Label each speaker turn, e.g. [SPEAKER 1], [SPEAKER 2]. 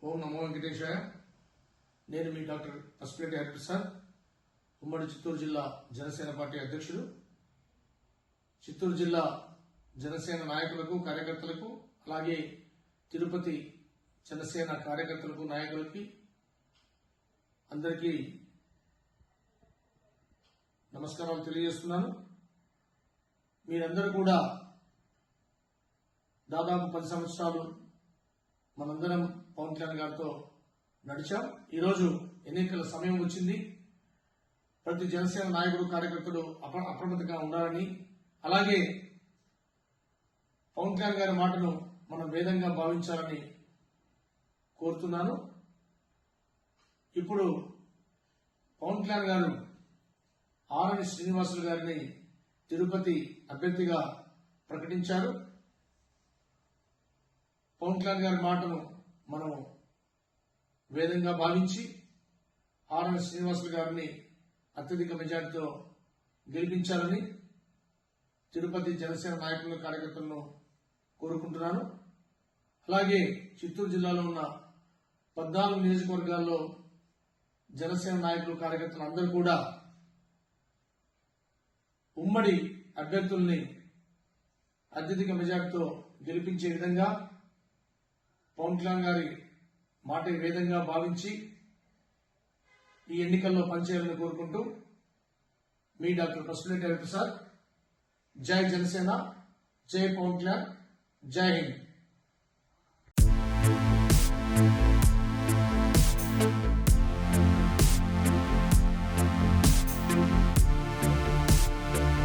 [SPEAKER 1] ఓం నమో వెంకటేశాయ. నేను మీ డాక్టర్ పసుపులేటి హరిప్రసాద్, ఉమ్మడి చిత్తూరు జిల్లా జనసేన పార్టీ అధ్యక్షుడు. చిత్తూరు జిల్లా జనసేన నాయకులకు, కార్యకర్తలకు, అలాగే తిరుపతి జనసేన కార్యకర్తలకు, నాయకులకి అందరికీ నమస్కారాలు తెలియజేస్తున్నాను. మీరందరూ కూడా దాదాపు 10 సంవత్సరాలు మనందరం పవన్ కళ్యాణ్ గారితో నడిచాం. ఈరోజు ఎన్నికల సమయం వచ్చింది. ప్రతి జనసేన నాయకుడు, కార్యకర్తలు అప్రమత్తంగా ఉండాలని, అలాగే పవన్ కళ్యాణ్ గారి మాటను మనం వేదంగా భావించాలని కోరుతున్నాను. ఇప్పుడు పవన్ కళ్యాణ్ గారు ఆరణి శ్రీనివాసులు గారిని తిరుపతి అభ్యర్థిగా ప్రకటించారు. పవన్ కళ్యాణ్ గారి మాటను మనం వేదంగా భావించి ఆరణి శ్రీనివాసులు గారిని అత్యధిక మెజార్టీతో గెలిపించాలని తిరుపతి జనసేన నాయకులను, కార్యకర్తలను కోరుకుంటున్నాను. అలాగే చిత్తూరు జిల్లాలో ఉన్న 14 నియోజకవర్గాల్లో జనసేన నాయకులు, కార్యకర్తలు అందరూ కూడా ఉమ్మడి అభ్యర్థుల్ని అత్యధిక మెజార్టీతో గెలిపించే విధంగా పవన్ కళ్యాణ్ గారి మాట వేదంగా భావించి ఈ ఎన్నికల్లో పనిచేయాలని కోరుకుంటూ మీ డాక్టర్ పసుపులేటి హరిప్రసాద్. జై జనసేన, జై పవన్ కళ్యాణ్, జై హింద్.